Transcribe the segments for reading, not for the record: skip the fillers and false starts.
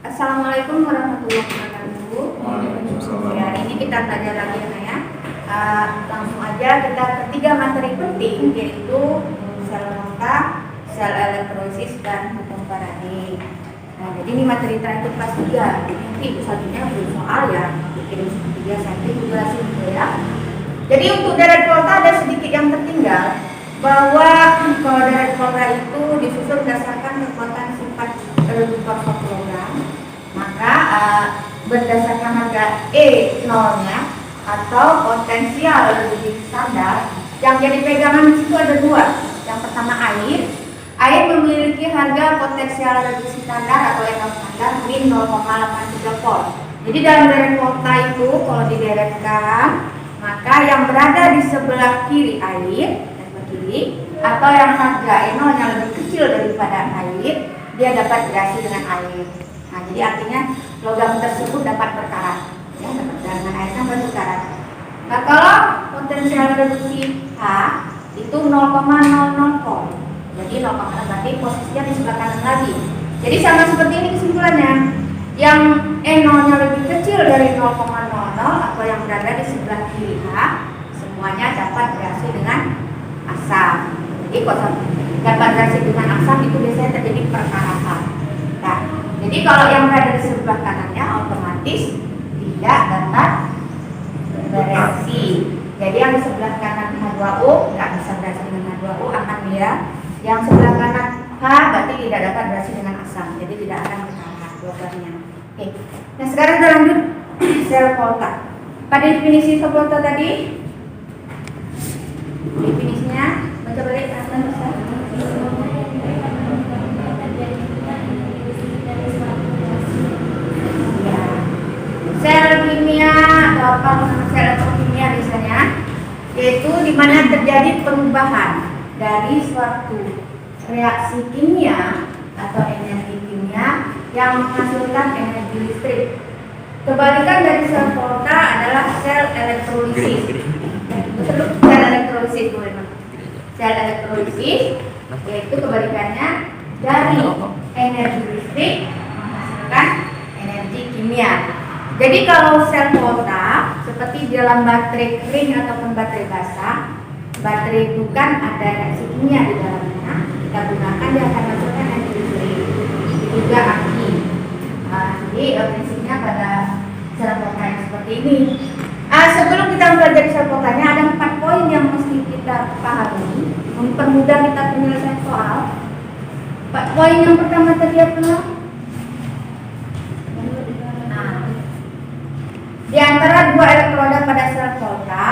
Assalamualaikum warahmatullahi wabarakatuh. Ya, hari ini kita belajar lagi ya. Langsung aja kita ketiga materi penting, yaitu sel kontak, sel elektrolisis, dan hukum Faraday. Nah, jadi ini materi terakhir kelas 3. Nanti selanjutnya soal ya, kirim seperti biasa nanti durasi gitu ya. Jadi untuk deret volta ada sedikit yang tertinggal, bahwa kalau deret volta itu disusun berdasarkan kekuatan sifat reduktor program, maka berdasarkan harga E nolnya atau potensial reduksi standar, yang jadi pegangan di situ ada dua. Yang pertama air memiliki harga potensial reduksi standar atau ENO standar min 0,83 volt. Jadi dalam deret volta itu kalau dideretkan, maka yang berada di sebelah kiri air, atau yang harga E0-nya lebih kecil daripada air, dia dapat reaksi dengan air. Nah, jadi artinya logam tersebut dapat berkarat, ya, dapat dengan air kan berkarat. Nah, kalau potensial reduksi H itu 0,00 volt. Jadi 0,0 berarti posisinya di sebelah kanan lagi. Jadi sama seperti ini kesimpulannya. Yang E0-nya lebih kecil dari 0,00 atau yang berada di sebelah kiri H, semuanya dapat reaksi dengan asam. Jadi kalau dapat reaksi dengan asam itu biasanya terjadi perkaratan. Nah, jadi kalau yang berada di sebelah kanannya otomatis tidak dapat bereaksi. Jadi yang di sebelah kanan H2O nggak bisa bereaksi dengan H2O, akan dia. Yang sebelah kanan H berarti tidak dapat bereaksi dengan asam. Jadi tidak akan berkarat logamnya. Oke. Nah, sekarang kita lanjut sel volta. Pada definisi sel volta tadi, definisinya baca balik akan bisa. Ya. Sel kimia atau apa sel kimia biasanya, yaitu di mana terjadi perubahan dari suatu reaksi kimia atau energi kimia yang menghasilkan energi listrik. Kebalikan dari sel volta adalah sel elektrolisis. Sel elektrolisis, sel elektrolisis yaitu kebalikannya dari energi listrik menghasilkan energi kimia. Jadi kalau sel volta seperti dalam baterai kering ataupun baterai basah, baterai itu kan ada reaksi kimia di dalamnya, kita gunakan dia akan menghasilkan energi listrik. Juga aki. Jadi prinsipnya pada sel volta yang seperti ini. Sebelum kita belajar sel voltanya, ada 4 poin yang mesti kita pahami mempermudah kita penyelesaian soal. 4 poin yang pertama tadi apa? Di antara dua elektroda pada sel volta,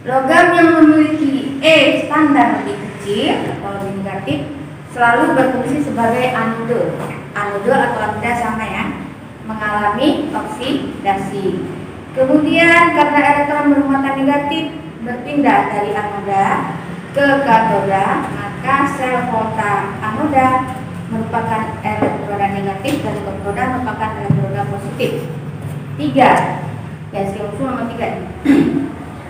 logam yang memiliki E standar lebih kecil atau lebih negatif selalu berfungsi sebagai anode. Anode atau anoda sama ya, mengalami oksidasi. Kemudian karena elektron bermuatan negatif berpindah dari anoda ke katoda, maka sel volta anoda merupakan elektroda negatif dan katoda merupakan elektroda positif. 3. Ya, usul nomor 3.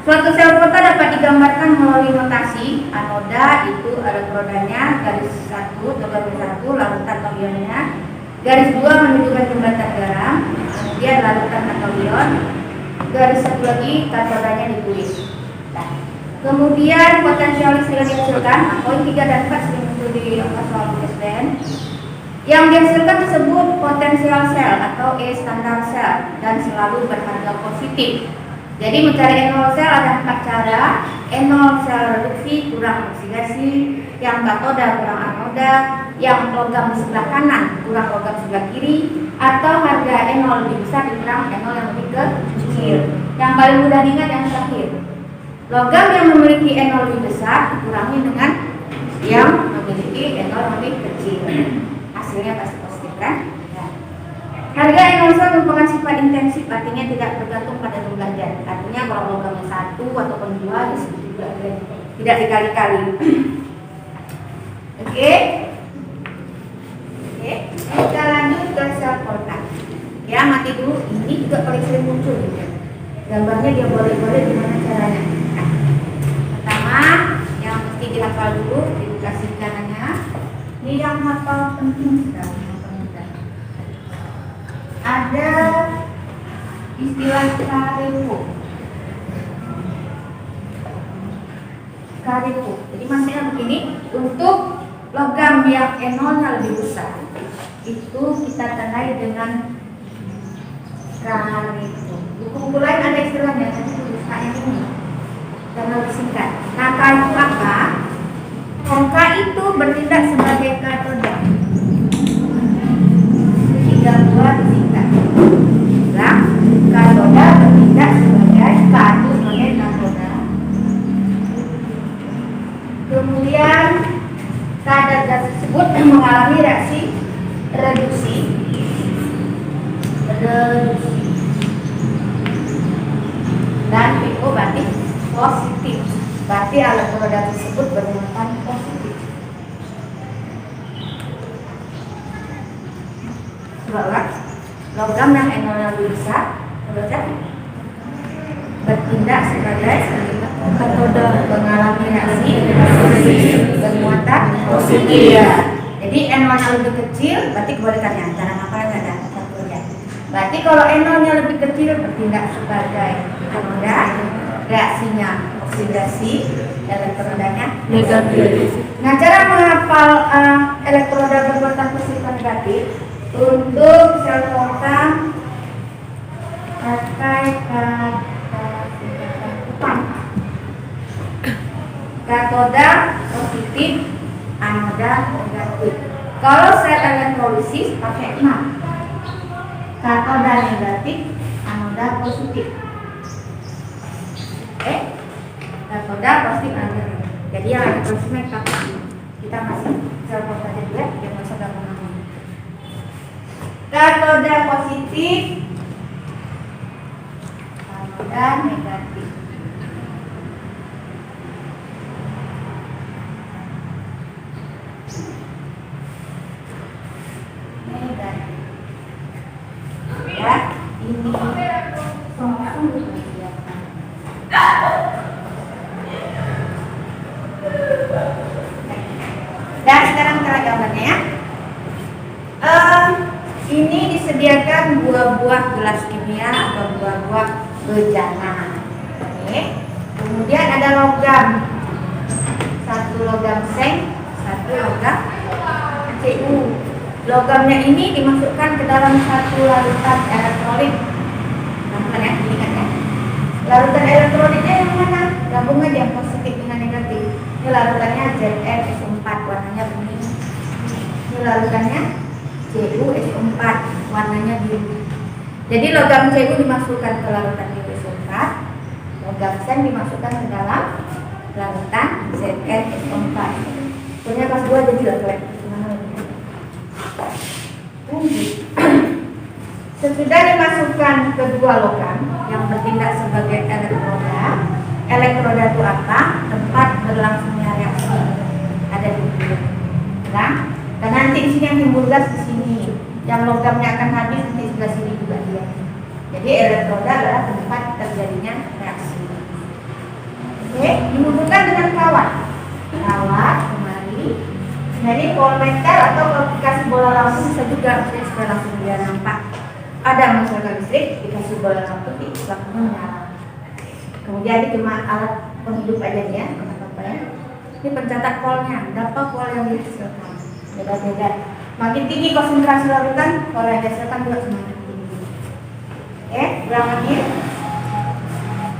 Suatu sel volta dapat digambarkan melalui notasi. Anoda itu elektrodanya garis 1 atau garis 1, larutan atau ionnya. Garis 2 menunjukkan jembatan garam, kemudian larutan atau ion. Garis 1 lagi katodanya ditulis. Nah, kemudian potensial listrik yang dihasilkan, poin 3 dan 4 sering muncul di soal SBN. Yang dihasilkan disebut potensial sel atau E standar sel dan selalu berharga positif. Jadi mencari E0 sel ada 4 cara. E0 sel reduksi kurang oksidasi, yang katoda kurang anoda, yang logam di sebelah kanan kurang logam sebelah kiri, atau harga E0 lebih besar dikurang E0 yang lebih kecil. Yang paling mudah diingat yang terakhir. Logam yang memiliki E0 lebih besar dikurangi dengan yang memiliki E0 lebih kecil. Hasilnya pasti positif kan? Ya. Harga E0 sel merupakan sifat intensif, artinya tidak bergantung pada jumlah zat. Artinya kalau logamnya 1 ataupun 2 disebut juga tidak dikali-kali. Oke. Kita lanjut ke sel volta. Ya, mati dulu. Ini juga paling sering muncul gitu. Gambarnya dia boleh-boleh gimana caranya. Nah, pertama yang mesti dihafal dulu, edukasi kanannya. Ini yang hafal penting sekali, yang penting. istilah karipu. Jadi maksudnya begini, untuk logam yang enolnya lebih besar itu kita tandai dengan karipu. Buku-buku lain ada istilahnya, tapi tuliskan yang ini karena lebih singkat. Nah, karipu apa? K itu bertindak sebagai katoda. Tiga buah disingkat. Nah, katoda bertindak sebagai katoda. Kemudian kadar gas tersebut mengalami reaksi reduksi. Dan PO berarti positif. Berarti elektroda tersebut bermuatan positif. Logam yang enolnya lebih besar bertindak sebagai katoda, mengalami reaksi bermuatan positif. Jadi enolnya lebih kecil, berarti kebalikannya cara ngapalnya ada satunya. Berarti kalau enolnya lebih kecil bertindak sebagai katoda, reaksinya oksidasi, elektrodanya negatif. Nah, cara menghafal elektroda bermuatan positif dan negatif untuk sel logam pakai katoda positif, anoda negatif. Kalau sel elektrolisis pakai 6. Katoda negatif, anoda positif. Katoda positif, anoda negatif. Jadi yang elektrolisis pakai kita masih sel logam aja dulu ya, biar masuk gampang. Katoda positif, anoda negatif. Ya, ini dan sekarang kita gambarnya ya. Ini disediakan buah-buah gelas kimia atau buah-buah bejana. Oke. Kemudian ada logam, satu logam seng, satu logam Cu. Logamnya ini dimasukkan ke dalam satu larutan elektrolit. Nah, ya, ini kan ya. Larutan elektrolitnya yang mana? Gabung aja positif dengan negatif. Ini larutannya ZnSO4 warnanya kuning. Ini larutannya CuSO4 warnanya biru. Jadi logam Cu dimasukkan ke larutan CuSO4, logam seng dimasukkan ke dalam larutan ZnSO4. Punya kelas 2 jadi lagi. Sesudah dimasukkan kedua logam yang bertindak sebagai elektroda itu apa? Tempat berlangsungnya reaksi ada di sini. Nah, dan nanti di sini yang timbul gas di sini, yang logamnya akan habis di sebelah sini juga dia. Jadi elektroda adalah tempat terjadinya reaksi. Oke, dihubungkan dengan kawat kemari. Jadi voltmeter atau kalau dikasih bola lampu bisa juga supaya langsung dia nampak. Ada misalkan listrik dikasih bola lampu di lampunya menyala. Kemudian ini cuma alat penghidup aja ya, teman-teman. Ini pencatat voltnya, berapa volt yang dihasilkan. Beda-beda. Makin tinggi konsentrasi larutan, volt yang dihasilkan juga semakin tinggi. Ulang lagi.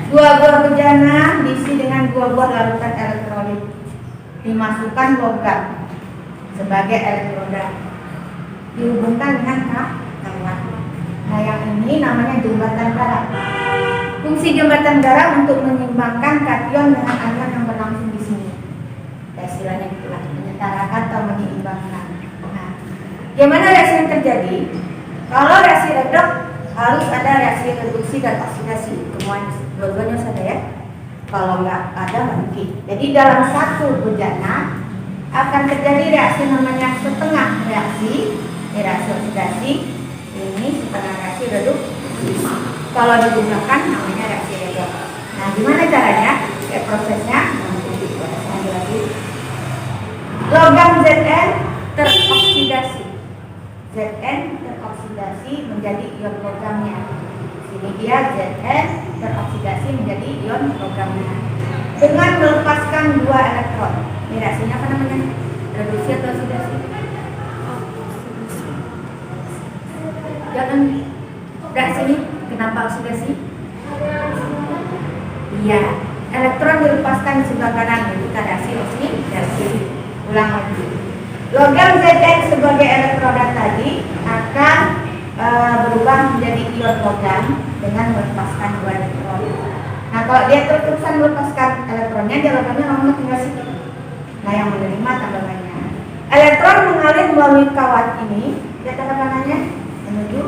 Dua buah bejana diisi dengan dua buah larutan elektrolit. Dimasukkan logam sebagai elektroda, dihubungkan dengan kawat. Nah, yang ini namanya jembatan garam. Fungsi jembatan garam untuk menyeimbangkan kation dengan anion yang berlangsung di sini. Istilahnya itulah, menyetarakan atau menyeimbangkan. Nah, gimana reaksi yang terjadi? Kalau reaksi redoks harus ada reaksi reduksi dan oksidasi. Semuanya, dua-duanya harus ada ya. Kalau nggak ada mungkin. Jadi dalam satu bejana akan terjadi reaksi namanya setengah reaksi oksidasi, ini setengah reaksi reduksi. Kalau digunakan namanya reaksi redoks. Nah, gimana caranya? Prosesnya lagi. Logam Zn teroksidasi. Zn teroksidasi menjadi ion logamnya. sini dia Zn teroksidasi menjadi ion logam dengan melepaskan 2 elektron. Ini reaksinya apa namanya? Reduksi atau oksidasi? Jangan reaksi ini kenapa oksidasi? Iya, elektron dilepaskan di sebelah kanan, kita reaksi oksidasi. Ulang lagi. Logam Zn sebagai elektroda tadi akan berubah menjadi ion logam dengan melepaskan 2 elektron. Nah, kalau dia terus-terusan melepaskan elektronnya, dia logamnya lama tinggal sedikit. Nah, yang menerima tambah banyak. Elektron mengalir melalui kawat ini, lihat tanda panahnya menuju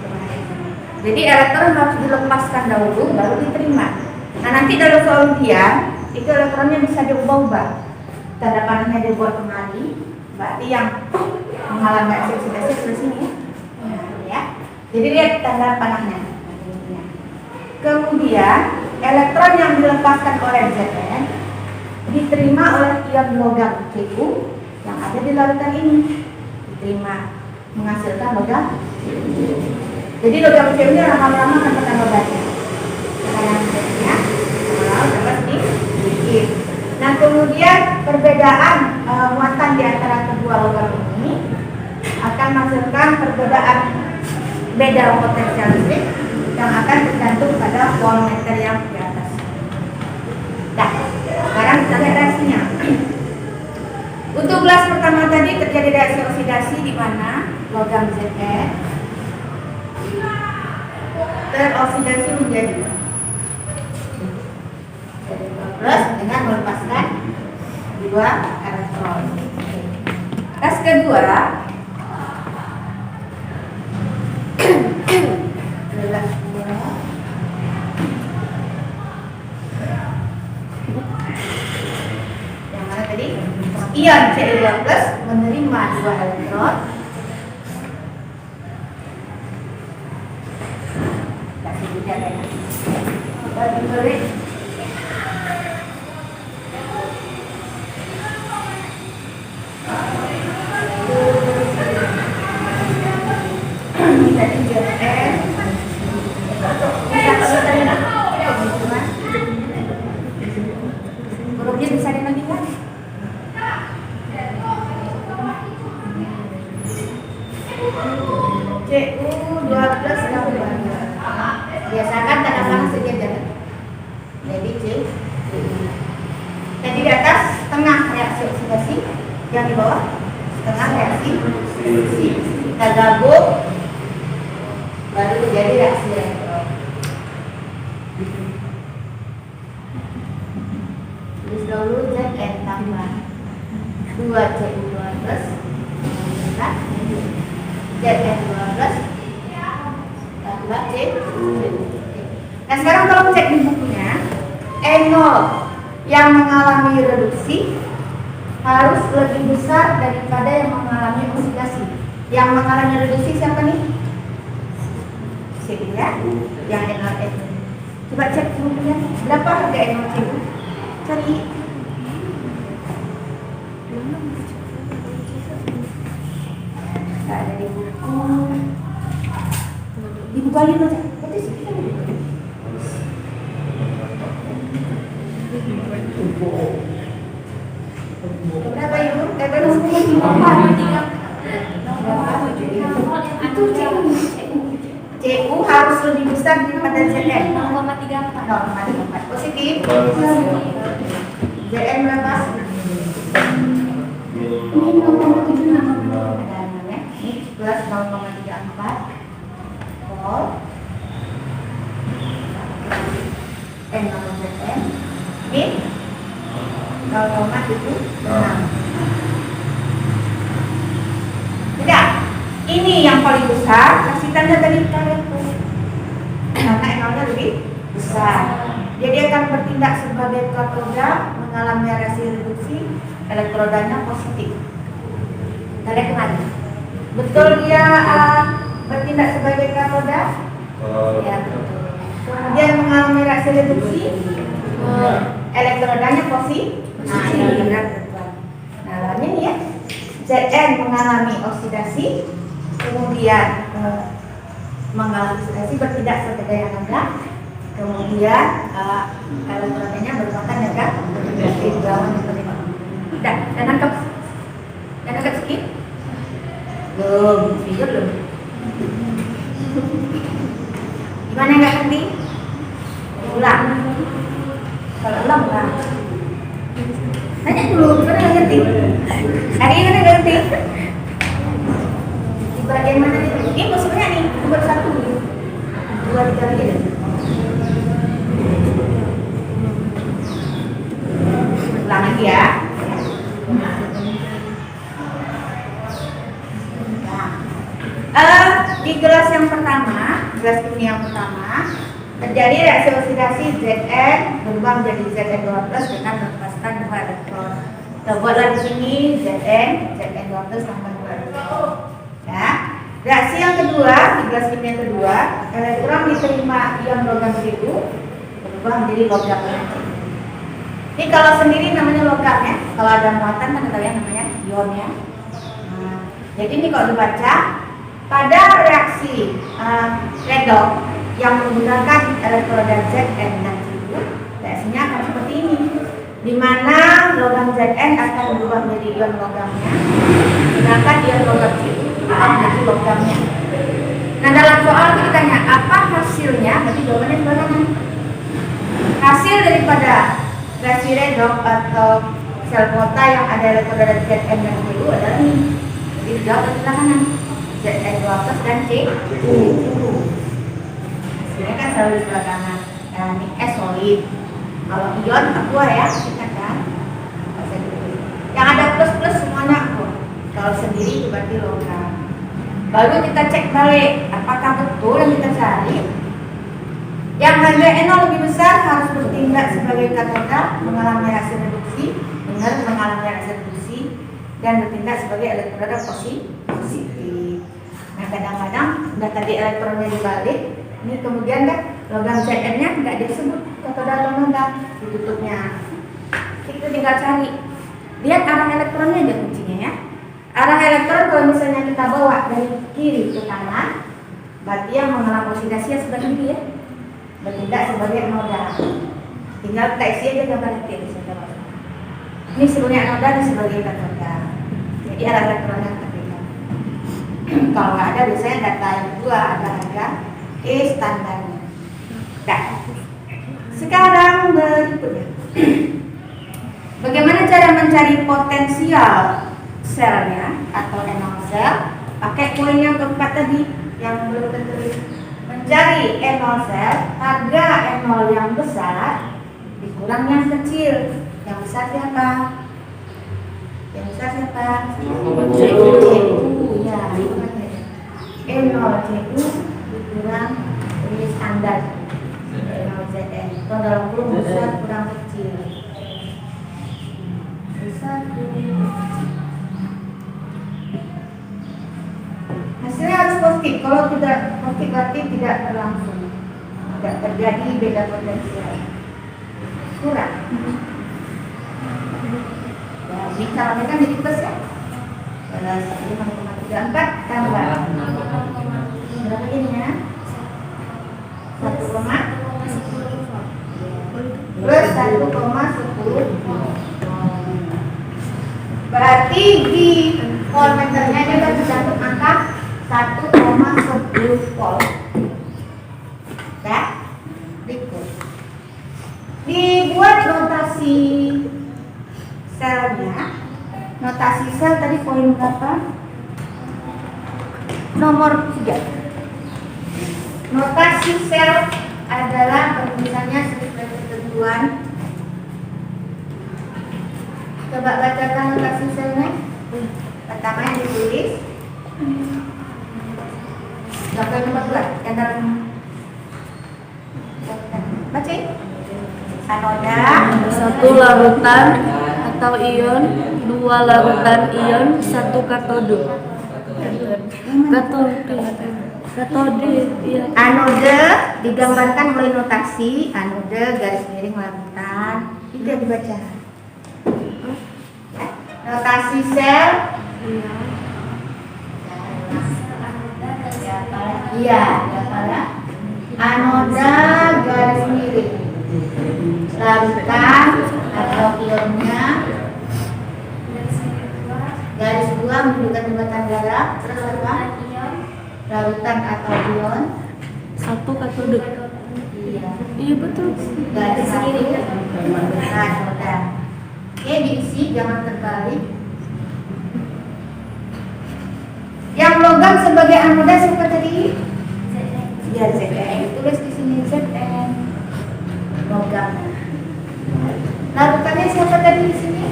ke mana ini. Jadi elektron harus dilepaskan dahulu, baru diterima. Nah, nanti dalam solusian itu elektronnya bisa diubah-ubah. Tanda panahnya dibuat kembali, berarti yang mengalami oksidasi sebelah sini ya. Jadi lihat tanda panahnya. Kemudian elektron yang dilepaskan oleh Zn diterima oleh ion logam Cu yang ada di larutan ini, diterima menghasilkan logam Cu. Jadi logam Cu ini lama-lama akan bertambah banyak. Tekanan nya lama-lama tambah sedikit. Nah, kemudian perbedaan muatan di antara kedua logam ini akan menghasilkan perbedaan beda potensial listrik yang akan tergantung pada voltmeter yang di atas. Nah, sekarang kita lihat reaksinya. Untuk gelas pertama tadi terjadi reaksi oksidasi di mana logam Zn teroksidasi menjadi plus dengan melepaskan 2 elektron. Tes kedua yang mana tadi? Ion Cu2 plus menerima 2 elektron. Kasih juga ya. Balik. Biasakan tanda panah sejajar. Jadi C. Jadi di atas tengah reaksi oksidasi, yang di bawah tengah reaksi reduksi. Kita gabung baru terjadi reaksi elektron. Tulis dahulu Zn tambah 2 Cu2 plus Zn2 plus tambah C. Nah, sekarang kalau cek di bukunya, E0 yang mengalami reduksi harus lebih besar daripada yang mengalami oksidasi. Yang mengalami reduksi siapa nih? C ya, yang E0. Coba cek bukunya, berapa harga E0 C? Cari. Nggak ada di buku. Dibukain aja. Berapa ibu? Itu Cu harus lebih besar daripada Zn. 0,34. Positif. Zn berapa? Ini 0,76. Ini plus 0,34 volt. N nomor Zn. Ini 0,76. Tidak, ini yang paling besar. Kasih tanda tadi karena N0-nya lebih besar. Jadi akan bertindak sebagai katoda, mengalami reaksi reduksi, elektrodanya positif. Kita lihat kembali. Betul dia bertindak sebagai katoda? Ya, betul. Kemudian mengalami reaksi reduksi, elektrodanya positif. Nah, ini benar betul. Nah, lawannya nih ya. Zn mengalami oksidasi, kemudian mengalami oksidasi bertindak sebagai anoda. Kemudian elektronnya bermuatan negatif lawan diterima. Dan nangkep sedikit? Belum, video belum. Gimana nggak ngerti? Ulang. Kalau ulang ulang. Tanya dulu, gimana nggak ngerti? Hari ini nggak ngerti? Di bagian mana nih? Ini musuhnya nih, nomor 1 nih. 2, 3 lagi deh. Ulang lagi ya. Di gelas yang pertama, gelas kimia yang pertama, terjadi reaksi oksidasi Zn berubah menjadi Zn2+ dengan melepaskan 2 elektron. Kita buatlah di sini Zn2+ tambah 2 elektron. Ya. Reaksi yang kedua, di gelas kimia yang kedua, elektron diterima ion logam biru berubah menjadi logam merah. Ini kalau sendiri namanya logam ya, kalau ada muatan kan kita yang namanya ion ya. Nah, jadi ini kalau dibaca pada reaksi redox yang menggunakan elektroda Zn dan Cu, reaksinya akan seperti ini, di mana logam Zn akan berubah menjadi ion logamnya, sedangkan ion logam Cu akan menjadi logamnya. Nah, dalam soal ditanya apa hasilnya, berarti jawabannya bagaimana? Hasil daripada reaksi redox atau sel kota yang ada elektroda Zn dan Cu adalah ini. Jadi dijawab dari kanan. Zn2+ dan Cu. Hasilnya kan selalu di sebelah kanan. Nah, ini S solid. Kalau ion aqua ya, kita kan. Yang ada plus semuanya aqua. Kalau sendiri itu berarti logam. Baru kita cek balik, apakah betul yang kita cari? Yang nilai NO lebih besar harus bertindak sebagai katoda, mengalami reaksi reduksi, benar mengalami reaksi reduksi, dan bertindak sebagai elektroda positif. Nah, kadang-kadang udah tadi elektronnya dibalik, ini kemudian kan logam Zn-nya nggak disebut katoda atau enggak, ditutupnya. Kita tinggal cari, lihat arah elektronnya aja kuncinya ya. Arah elektron kalau misalnya kita bawa dari kiri ke kanan, berarti yang mengalami oksidasi sebelah kiri ya, bertindak sebagai anoda. Tinggal kita isi aja gambar titik. Ini sebenarnya anoda dan sebagai katoda. Jadi arah elektronnya berbeda. Kalau nggak ada biasanya data yang kedua ada harga standarnya. Nah, sekarang berikutnya, bagaimana cara mencari potensial selnya atau NO sel? Pakai poin yang keempat tadi yang belum tertulis. Mencari NO sel, harga NO yang besar dikurang yang kecil. Yang besar siapa? Yang besar siapa? Cu ya, NO Cu dikurang ini standar NO Zn. Kalau dalam kurung besar kurang kecil. Besar kurang kecil. Hasilnya harus positif. Kalau tidak positif berarti tidak berlangsung, tidak terjadi beda potensial. Kurang. Ini caranya kan jadi plus ya. 5,34 tambah berapa ini ya? 1, plus 1,10. Berarti di voltmeternya ini kan tercantum angka 1,10 volt. Ya, berikut. Dibuat notasi selnya. Notasi sel tadi poin berapa? Nomor 3. Notasi sel adalah penulisannya sesuai ketentuan. Coba bacakan notasi selnya. Pertama yang ditulis gambar nomor 2 yang dalam baca anoda 1 larutan atau ion, 2 larutan ion, 1 katode. Katode iya. Anode digambarkan oleh notasi anode garis miring larutan. Itu yang dibaca. Notasi sel iya, Anoda garis miring. Larutan atau ionnya garis 2 menunjukkan jembatan darah. Terus apa? Larutan atau ion. Satu katode. Iya. Iya betul. Garis miring. Anoda. Oke, diisi, jangan terbalik. Yang logam sebagai anoda siapa tadi? Ya, Zn. Tulis di sini Zn. Logam. Larutannya siapa tadi di sini?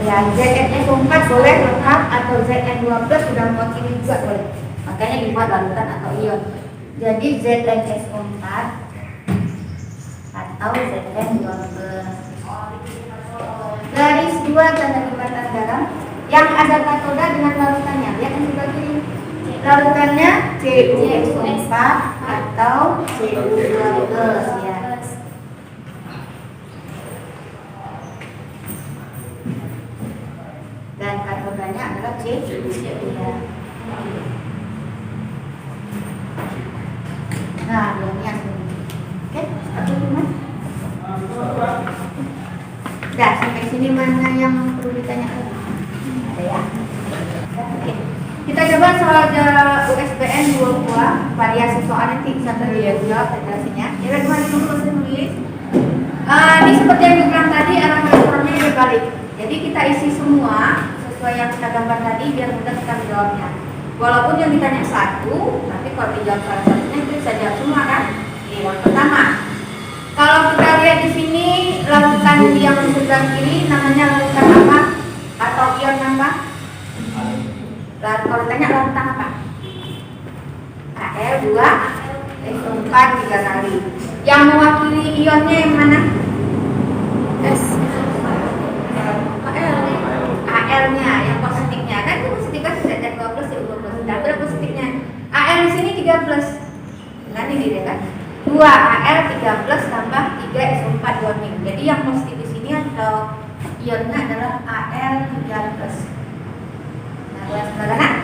Ya, Zn-4 boleh lengkap atau Zn12 sudah mewakili juga boleh. Makanya dibuat larutan atau ion. Jadi Zn4 atau Zn12. Garis 2 tanda jembatan garam yang ada katoda dengan larutannya. Lihat yang sebelah kiri. Larutannya CuO4 atau Cu12 ya. Dan katodanya adalah C ya. Nah, ini yang ini. Oke, satu lima. Dah, sampai sini mana yang perlu ditanyakan? Ada ya? Oke. Kita coba soal USBN 22 variasi soalnya bisa terjawab federasinya. Ya, gimana dulu saya nulis? Ini seperti yang dibilang tadi, arah elektroniknya berbalik. Jadi kita isi semua sesuai yang kita gambar tadi biar mudah kita menjawabnya. Walaupun yang ditanya satu, tapi kalau dijawab salah satunya itu bisa jawab semua kan? Yang pertama, kalau kita lihat di sini larutan yang sebelah kiri namanya larutan apa? Atau ion apa? Kalau ditanya larutan apa? Al2 S4 3 kali. Yang mewakili ionnya yang mana? S. AL-nya yang positifnya kan itu positif kan Zn 2 plus U2 plus. Nah, berapa positifnya? AL di sini 3 plus. Nah, ini dia kan. 2 Al 3 plus tambah 3 SO4 2 min. Jadi yang positif di sini atau ionnya adalah Al 3 plus. Nah, buat sebelah kanan.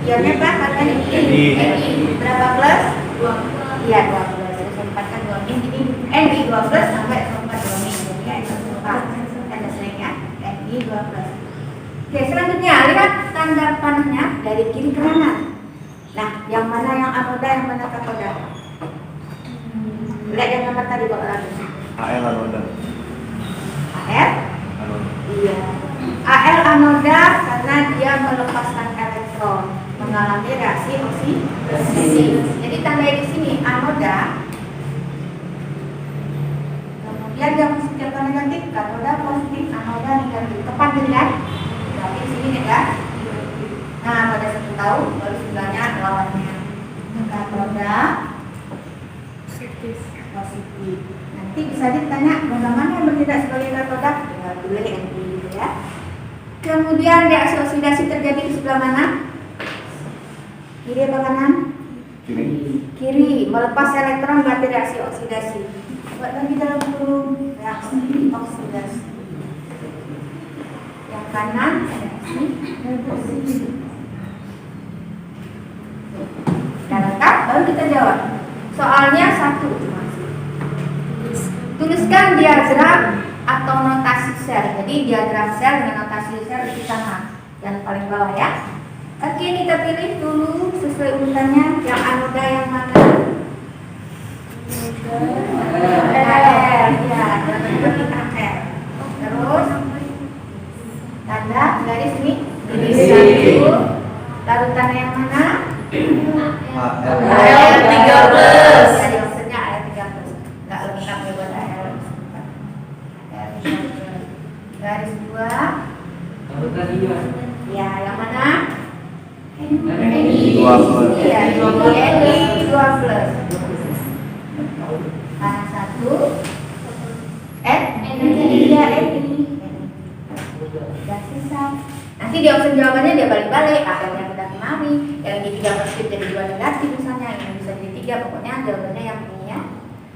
Ionnya berapa kan ini? Ni berapa plus? 2. Iya, 2 plus. SO4 kan 2 min. Jadi Ni 2 plus tambah SO4 2 min. Jadi SO4 tanda selengnya Ni 2 plus. Oke, selanjutnya lihat tanda panahnya dari kiri ke kanan. Nah, yang mana yang anoda, yang mana katoda? Lihat yang gambar tadi Pak Rani. AL anoda. AL? Anoda. Iya. AL anoda karena dia melepaskan elektron, mengalami reaksi oksidasi. Jadi tandanya di sini anoda. Kemudian yang positif atau negatif, katoda positif, anoda negatif. Tepat kan? Tapi di sini negatif. Nah, pada satu tahu baru sebelahnya lawannya. Katoda positif. Nanti bisa ditanya bagaimana yang bertindak sebagai katoda? Tinggal pilih yang gitu ya. Kemudian reaksi oksidasi terjadi di sebelah mana? Kiri atau kanan? Kiri. Kiri. Melepas elektron berarti reaksi oksidasi. Buat lagi dalam kurung reaksi oksidasi. Yang kanan reaksi reduksi. Nah, lengkap baru kita jawab. Soalnya satu. Tuliskan diagram atau notasi sel. Jadi diagram sel dengan notasi sel itu sama. Yang paling bawah ya. Oke, kita pilih dulu sesuai urutannya. Yang anoda yang mana? AL. Ya, AL. Terus tanda garis ini. Satu. Larutan yang mana? AL 13. Jadi maksudnya AL 13. Enggak lengkap ya buat AL. Garis 2. Ya, yang mana? Ni 2 plus. Iya, Ni 2 plus. Mana satu? Iya, Ni. Sudah sisa. Nanti di opsi jawabannya dia balik-balik. AL yang udah kemari. Yang di 3 positif jadi 2 negatif misalnya. Yang bisa jadi 3. Pokoknya jawabannya yang ini ya.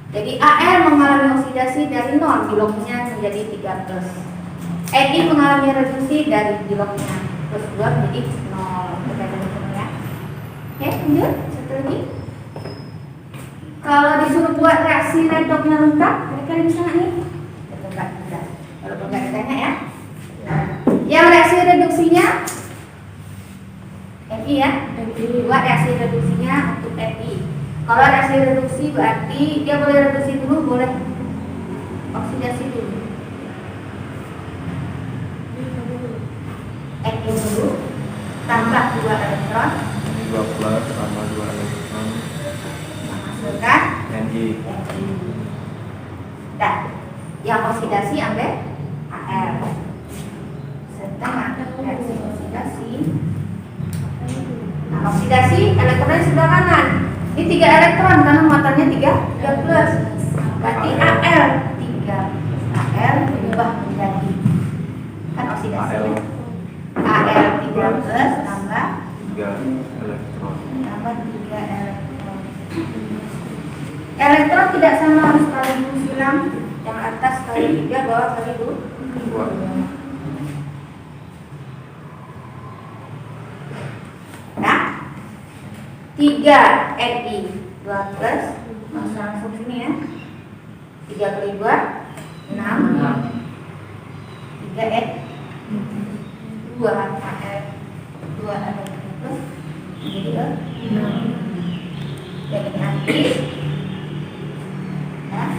Jadi AL mengalami oksidasi dari 0. Biloknya menjadi 3 plus. Ni mengalami reduksi dari biloknya plus 2 menjadi 0. Kita ya. Oke, lanjut. Satu lagi. Kalau disuruh buat reaksi redoknya lengkap, kira-kira bisa nggak nih? Betul nggak? Bisa. Walaupun nggak ditanya ya. Yang reaksi reduksinya Fi ya. Buat reaksi reduksinya untuk Fi. Kalau reaksi reduksi berarti dia boleh reduksi dulu, boleh oksidasi dulu. Fi dulu tambah 2 elektron. 2 plus tambah 2 elektron. Menghasilkan Ni. Dan yang oksidasi ambil Al. Setengah reaksi oksidasi. Nah, oksidasi elektronnya sebelah kanan. Ini 3 elektron karena muatannya 3 plus. Berarti Al 3 Al berubah menjadi kan oksidasinya Al 3 plus tambah 3 elektron. 3 elektron. Elektron tidak sama harus kali 2 silang. Yang atas kali 3, bawah kali 2. Nah, 3 Fi 2 plus langsung sini ya. 3 kali 2 6. 3 F 2 F 2 ada plus jadi 6. Jadi ini habis. Nah,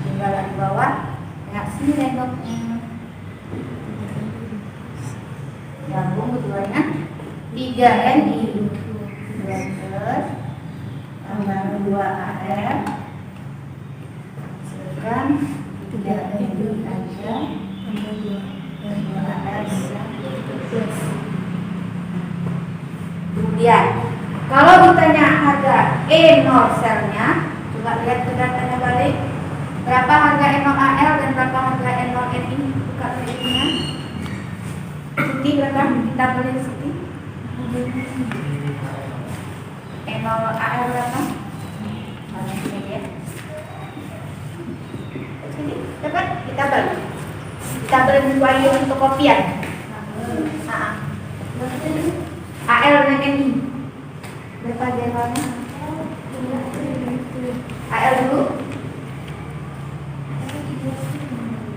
tinggal di bawah reaksi redoknya. Gabung keduanya 3 Ni 2 plus tambah 2 Al sekarang 3 Ni aja tambah 2 Al plus. Kemudian kalau ditanya harga E0 selnya, coba lihat ke datanya balik. Berapa harga E0 Al dan berapa harga E0 Ni? Buka filenya. Siti berapa? Kita beli Siti. E0 Al berapa? Mana sini ya? Sini, dapat? Kita beli. Kita beli sesuai untuk kopian. Al dan Ni. Berapa jadwalnya? Al dulu.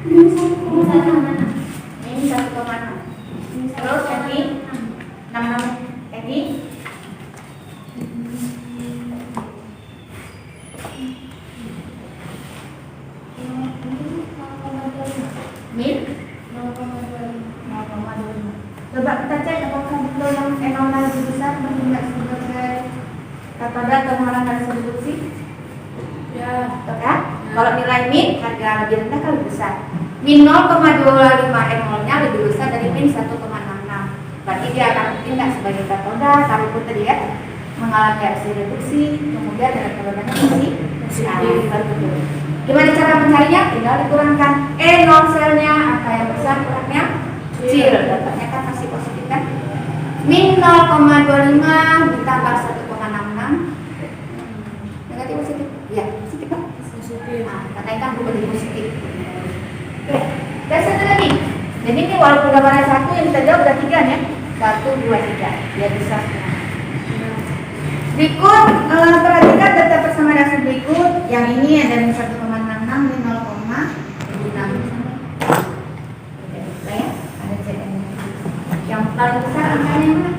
Ini satu mana? Ini 1,6. Terus Ni 66. Ni Min 0,25. Coba kita cek apakah betul yang E0 lebih besar meningkat sebagai kata temuan hasil reduksi. Ya, betul kan? Kalau nilai min harga lebih rendah kan lebih besar. Min 0,25 E0-nya lebih besar dari min 1,66. Berarti dia akan bertindak sebagai katoda, kalaupun tadi ya mengalami reaksi reduksi, kemudian elektronnya masih betul. Gimana cara mencarinya? Tinggal dikurangkan E0 selnya, angka yang besar kurangnya kecil, dapatnya kan masih positif kan? Min 0,25 ditambah 1,66 negatif positif? Iya, positif kan? Positif. Nah, katanya kan berubah jadi positif. Oke, dan satu lagi. Jadi ini walaupun gambarnya 1 yang kita jawab udah 3 ya. 1, 2, 3. Dia bisa. Berikut perhatikan data persamaan reaksi berikut. Yang ini ada min 1,66, min 0,6. Ada CN. Yang paling besar angkanya mana?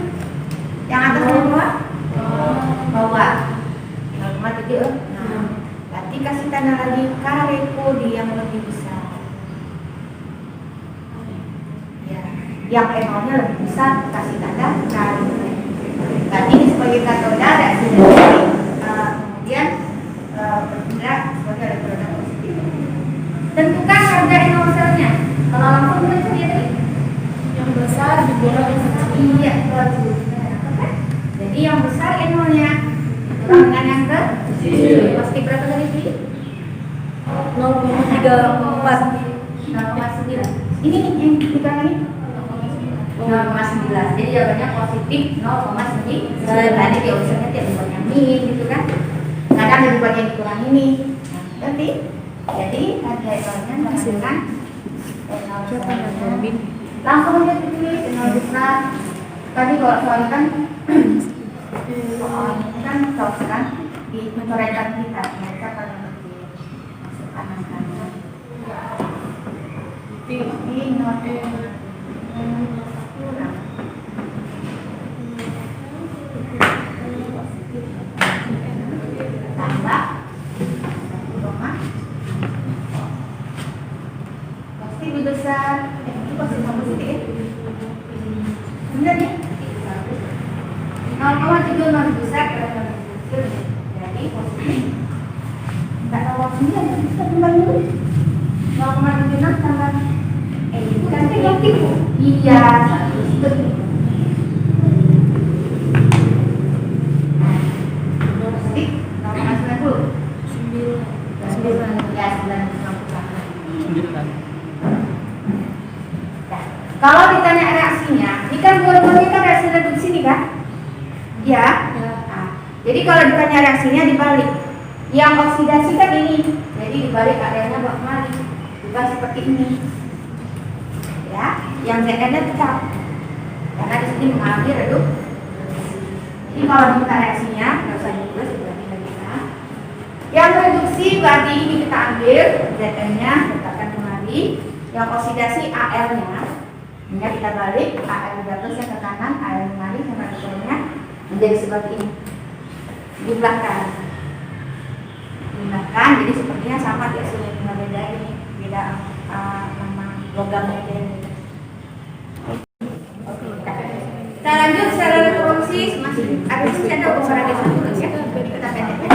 Yang atas atau bawah? Bawah. 0,7. Nah, berarti kasih tanda lagi kare kode yang lebih besar. Ya, yang E0-nya lebih besar kasih tanda kare. Berarti ini sebagai katoda reaksi reduksi, kemudian bergerak sebagai elektroda positif. Tentukan harga E0 selnya. Kalau langsung kita lihat tadi yang besar dikurang yang kecil. Iya, betul. Jadi yang besar E0-nya dikurang dengan yang kecil. Pasti berapa tadi sih? 0,34. 0,9. Ini nih yang dikurang ini 0,9. Jadi jawabannya positif 0,9. Tadi dia usulnya dia dibuat yang min gitu kan. Kadang ada dibuat yang dikurang ini. Nah, berarti jadi harga E0-nya menghasilkan langsung aja ditulis E0 besar. Tadi kalau soal kan soal ini kan tahu kan di coretan kita mereka paling kecil masuk kanan kanan ini node kurang tambah 1, pasti lebih besar itu pasti sama positif benar ya 0,7 lebih besar karena lebih kecil jadi positif nggak tahu waktunya kita kembali dulu 0,76 tambah itu kan negatif iya itu positif 0,90 ya 9 kalau ditanya reaksinya ini kan dua-duanya kan reaksi reduksi nih kan ya nah, jadi kalau ditanya reaksinya dibalik yang oksidasi kan ini jadi dibalik areanya balik bukan seperti ini ya yang ZN nya tetap karena di sini mengalami reduksi jadi kalau kita reaksinya nggak usah ditulis berarti kita yang reduksi berarti ini kita ambil ZN nya letakkan kembali yang oksidasi AL nya ini kita balik AL diatasnya ke kanan AL kembali sama nya menjadi seperti ini di belakang jadi sepertinya sama di hasilnya cuma beda ini beda nama logamnya aja ini. Kita lanjut secara elektrolisis masih ada sih ada beberapa terus ya kita pendek.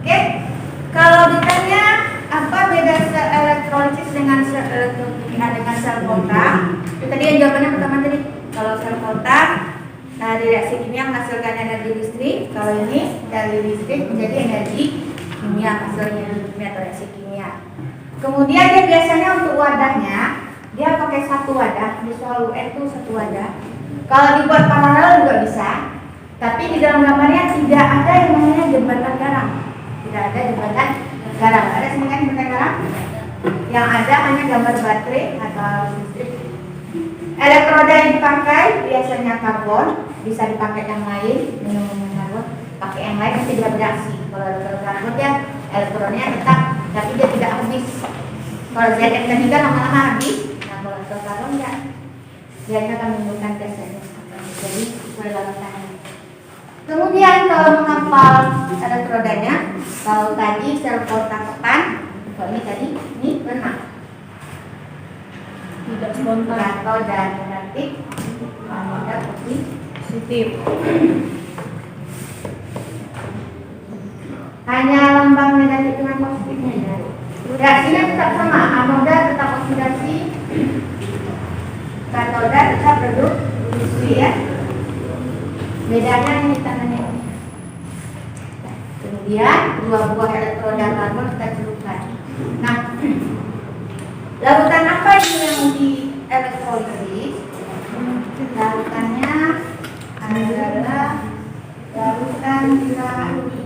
Oke kalau ditanya apa beda sel elektrolisis dengan sel elektrofilika dengan sel kontak itu tadi yang jawabannya pertama tadi kalau sel kontak dari reaksi kimia menghasilkan energi listrik. Kalau ini dari listrik menjadi energi kimia hasilnya kimia atau reaksi kimia. Kemudian dia biasanya untuk wadahnya dia pakai satu wadah, di soal UN itu satu wadah. Kalau dibuat paralel juga bisa, tapi di dalam gambarnya tidak ada yang namanya jembatan garam. Tidak ada jembatan garam. Ada semuanya jembatan garam? Yang ada hanya gambar baterai atau listrik. Elektroda yang dipakai biasanya karbon, bisa dipakai yang lain, minum karbon, pakai yang lain nanti dia bereaksi. Kalau elektroda karbon ya elektronnya tetap, tapi dia tidak habis. Kalau ZN tadi kan lama-lama habis, nah kalau elektroda karbon ya, dia akan menimbulkan gas jadi perlawanan. Kemudian kalau menghafal elektrodanya, kalau tadi sel kontak tekan, kalau ini tadi ini benar. Tidak spontan Atau dan negatif ada positif hanya lambang negatif dengan positifnya ya. Reaksinya tetap sama, anoda tetap oksidasi, katoda tetap reduksi ya. Bedanya ini tangannya. Kemudian dua buah elektroda karbon kita celupkan. Nah, larutan apa itu yang di elektrolisis? Larutannya adalah larutan KI.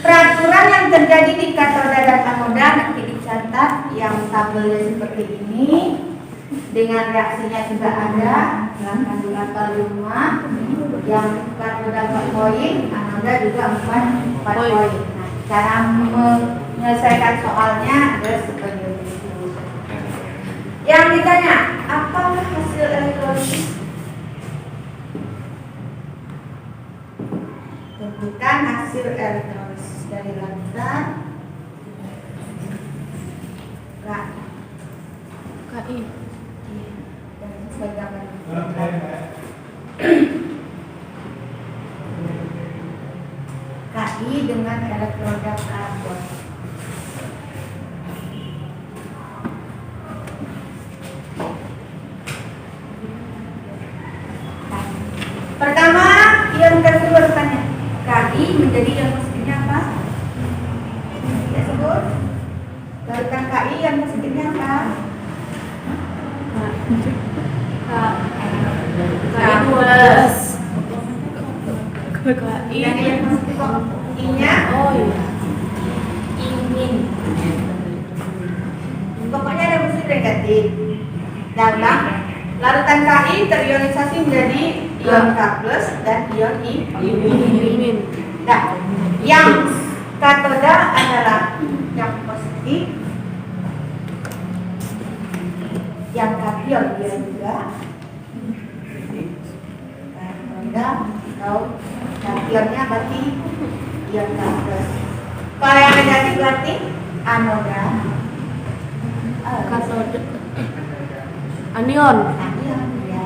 Peraturan yang terjadi di katoda dan anoda nanti dicatat. Yang tabelnya seperti ini dengan reaksinya juga ada yang kandungan kalima, yang katoda 4 poin, anoda juga 4 poin. Nah, cara menyelesaikan soalnya adalah seperti itu. Yang ditanya, apakah hasil elektrolisis? Tentukan hasil elektrolisis dari larutan KI. KI dengan elektroda karbon. Pertama, ion tersebut tanya KI menjadi ion positifnya apa? Ya sebut. Larutan KI yang positifnya apa? KI plus Yang yang masuk kok I-nya Oh iya. ingin. Pokoknya ada fungsi negatif. Dalam larutan Ki terionisasi menjadi ion K+ dan ion I. Ingin. Nah, yang katoda adalah yang positif, yang kation dia juga katoda atau kationnya berarti ion K+. Kalau yang negatif berarti anoda. Katode. Anion. Anion ya.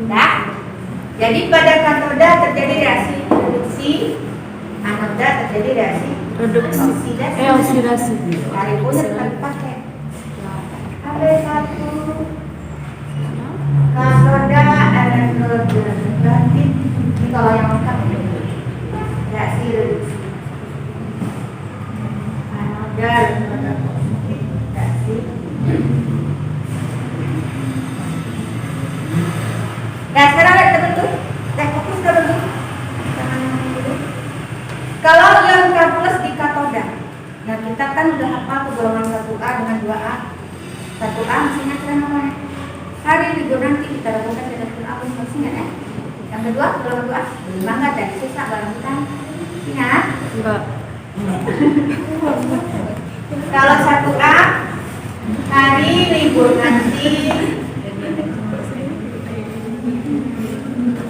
Nah, jadi pada katoda terjadi reaksi reduksi, anoda terjadi reaksi Reduksi. oksidasi. Oksidasi. Hari pun tetap pakai. Ada satu katoda elektroda negatif. Ini kalau yang lengkap reaksi reduksi. Anoda elektroda positif reaksi. Nah sekarang lihat terbentuk, fokus terbentuk. Kalau ion K+ di katoda, nah kita kan udah hafal golongan 1A dengan 2A. 1A mesinnya kira namanya. Hari libur nanti kita lakukan dengan apa mesinnya ya? Yang kedua golongan 2A, mangga dan sisa balangan. Ingat? Enggak. Kalau 1A hari libur nanti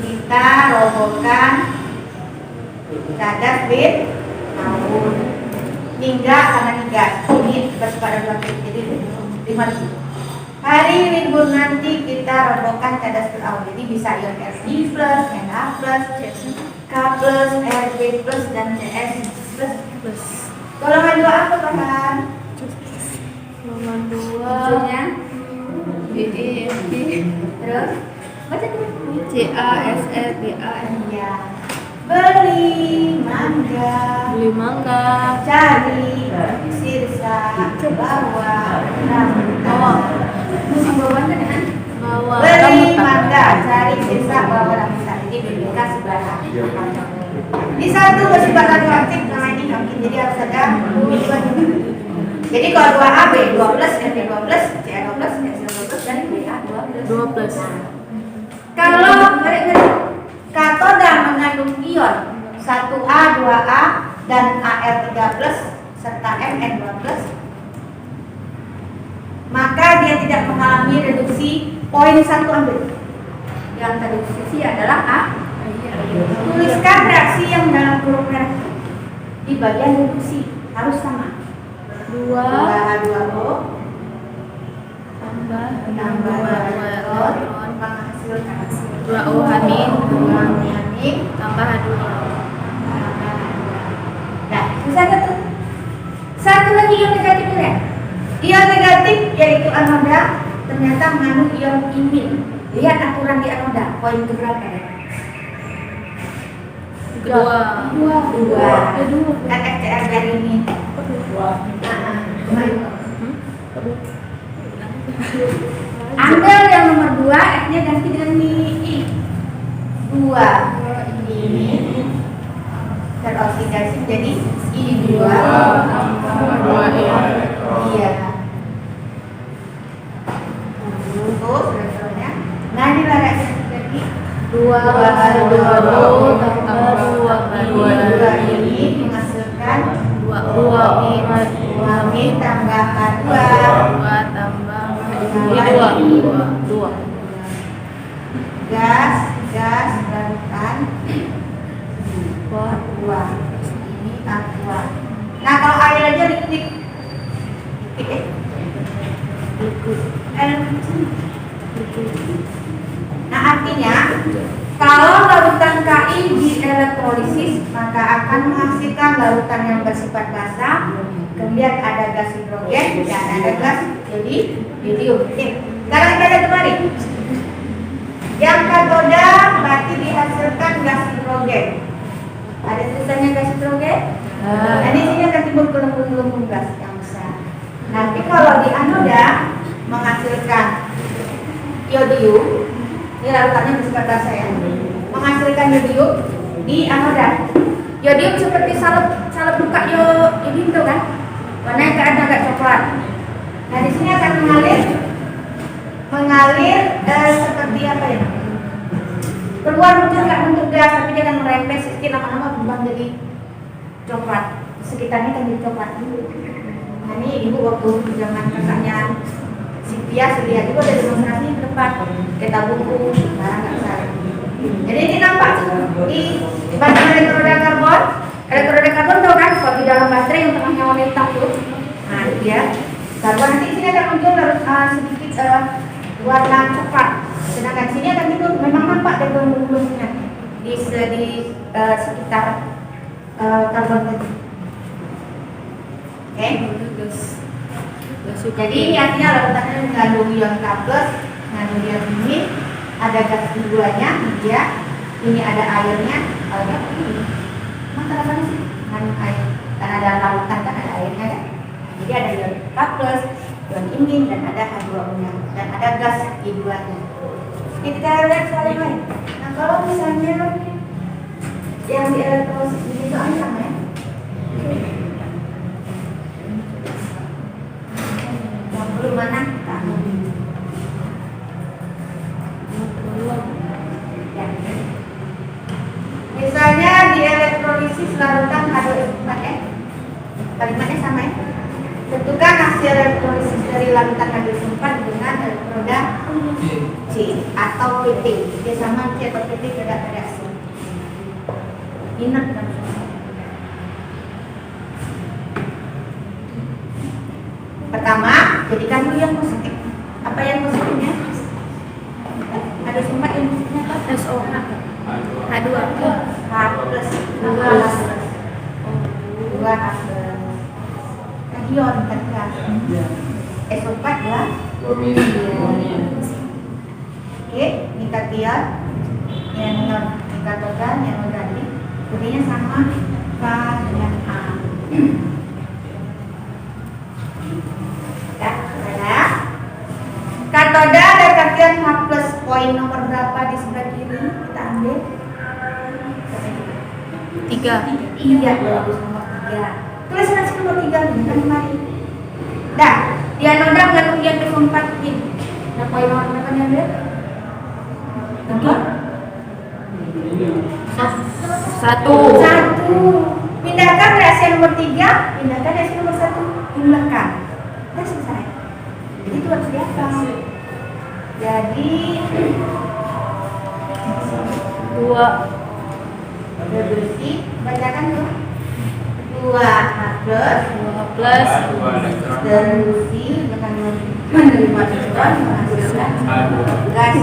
kita robohkan cadas bit tahun hingga karena 3 ini bersifat relatif jadi 5.000. Hari libur nanti kita robohkan cadas bit awal jadi bisa ion Fe+, Na+, K+, Rb+, dan Cs+. Golongan 2 apa kan? Golongan 2. Ujungnya Be. terus baca tuh. CaSe BaN. Ya. Beli mangga, Beli mangga. cari sirsa, bawa rambutan. Musik bawaan kan ya? Bawa Beli rambutan. mangga, cari sirsa, bawa rambutan. Ini BBK sebelah. Di satu bersifat radioaktif namanya dihangkin, jadi harus ada dua. Jadi kalau 2A B12, Mb12, Ca12, Sl12 dan Ba12. 12. Kalau katoda mengandung ion 1A, 2A, dan Ar13 serta Mn12, maka dia tidak mengalami reduksi. Poin 1 ambil. Yang terreduksi adalah A. Tuliskan reaksi yang dalam huruf merah di bagian reduksi harus sama. 2 2H2O tambah tambah 2 elektron menghasilkan 2O hamil 2 hamil tambah H2. Nah, bisa nggak tuh? Satu lagi ion negatif ya. Ion negatif yaitu anoda ternyata mengandung ion imin. Lihat aturan di anoda, poin keberapa ya? Kedua. Dua. Kan FCR dari ini. Ambil yang nomor 2, F-nya ganti dengan I. 2 ini teroksidasi menjadi I2 iya. Terus elektronnya. Nah ini reaksi jadi 2H2O tambah 2 ini menghasilkan 2 min tambah H2 2 tambah H2. 2. gas larutan aqua. Ini aqua. Nah kalau air aja liquid Nah artinya kalau larutan Ki dielektrolisis maka akan menghasilkan larutan yang bersifat basah, kemudian ada gas hidrogen dan ada gas helium. Sekarang kita lihat kembali. Yang katoda berarti dihasilkan gas hidrogen. Ada tulisannya gas hidrogen? Nah di sini akan timbul gelembung-gelembung gas yang besar. Nanti kalau di anoda menghasilkan iodium Ini larutannya bersifat basa ya. Menghasilkan yodium di anoda. Yodium seperti salep buka yodium itu kan, warnanya agak coklat. Nah di sini akan mengalir seperti apa ya? Keluar muncul nggak bentuk gas, tapi dia akan merembes sedikit lama-lama berubah jadi coklat. Sekitarnya kan jadi coklat. Nah ini ibu waktu zaman kakaknya Sylvia lihat juga ada demonstrasi di depan kita buku, barang nggak salah. Jadi ini nampak di bagian elektroda karbon. Elektroda karbon tahu kan kalau di dalam baterai yang tengahnya warna hitam tuh. Nah itu dia. Karbon nanti sini akan muncul sedikit warna coklat. Sedangkan sini akan timbul memang nampak dari belum-belumnya di sekitar karbon tadi. Oke. Jadi ini artinya larutannya mengandung ion K+, mengandung ion ini, ada gas keduanya, dia, ini ada airnya, kalau ini, mana apa sih? Mengandung air, karena ada larutan kan ada airnya kan. Jadi ada ion K+, ion imin dan ada H2O-nya dan ada gas keduanya. Ini kita lihat saling lain. Nah kalau misalnya yang di elektrosis ini itu sama ya. Yang belum mana? Ya. Misalnya di elektrolisis larutan H2O4 ya. Kalimatnya sama ya. Tentukan hasil elektrolisis dari larutan H2O4 dengan elektroda C atau PT. Dia sama C atau PT tidak reaksi. Ingat kan? Pertama, jadikan dulu yang positif. Apa yang positifnya? Ada sempat yang positifnya apa? SO H2 H plus 2 H ion tadi kan SO4 ya. Oke, ini kation yang dikatakan yang negatif, jadinya sama K dengan A. Ya, ada katoda ada kation H plus poin nomor berapa di sebelah kiri kita ambil? 3. Iya, bagus nomor 3. Tulis nasi nomor 3 ini kan kemarin. Dah, di anoda mengandung ion P4 pin. Nah, poin nomor berapa nih ambil? 1. Pindahkan reaksi nomor 3, pindahkan reaksi nomor 1, jumlahkan. Udah selesai. Jadi itu harus dihafal. Jadi 2 bersih, bacakan tuh. 2H plus delusi dengan menerima elektron menghasilkan gas.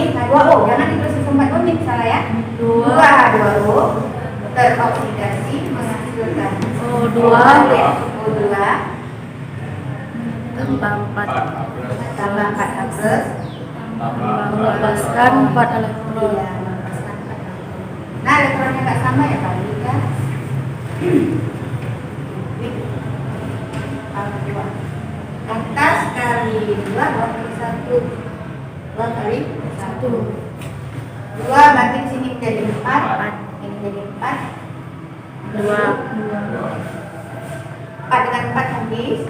H2O, jangan ditulis 4 unit, salah ya. 2H2O teroksidasi menghasilkan O2 tambah 4 tambah 4H+, melepaskan 4 elektron. iya, melepaskan 4 elektron. Nah, elektronnya nggak sama ya kali ya. Atas kali 2 kali 1, 2 kali 1. 2 berarti di sini jadi 4, ini jadi 4. 2 4 dengan 4 habis.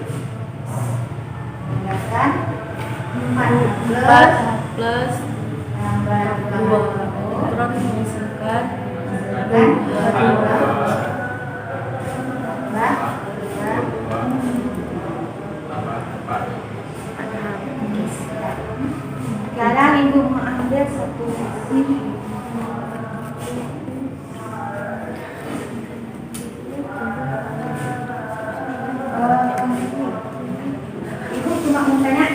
Tinggalkan 4 plus tambah 2 elektron menghasilkan dan 2 sekarang ibu mengambil satu sisi. Ibu cuma mau tanya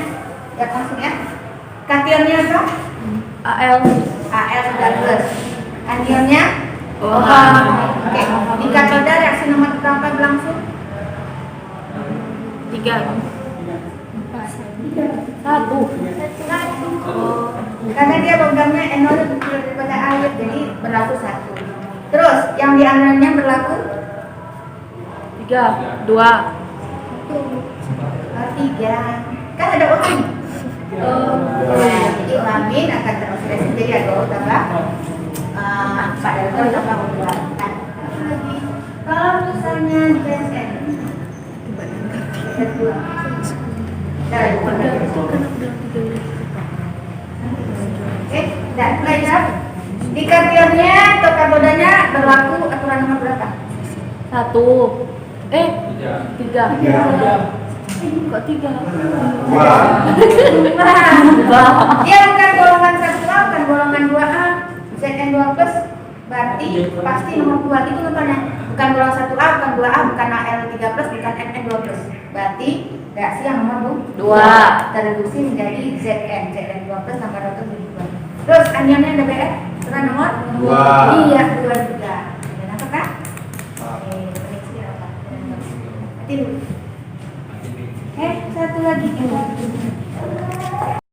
ya langsung ya. Kationnya apa? Al sudah plus. Anionnya OH. Oke. Di katoda reaksi nomor berapa berlangsung? 3 1. Karena dia logamnya NO lebih kecil daripada air, jadi berlaku 1. Terus yang di anonnya berlaku 3 3, 2. 3. Kan ada ulang. Nah, jadi ulamin akan teroksidasi jadi ada tambah pada itu tambah dua. Nah, lagi kalau misalnya ZN dari oke, dan belajar di kationnya atau katodanya berlaku aturan nomor berapa? 1. 3. Kok 3? Dia bukan golongan 1A, bukan golongan 2A. ZN 2 plus berarti pasti nomor 2 itu rupanya. Bukan golongan 1A, bukan 2A, bukan AL 3 plus, bukan NN 2 plus. Berarti reaksi yang nomor 2 terreduksi menjadi ZN 2 plus tambah rotor jadi 2. Terus anionnya ada BF, aturan nomor 2. Iya, 2 juga. Dan apa kan? Prediksi apa? Nanti dulu. Satu lagi.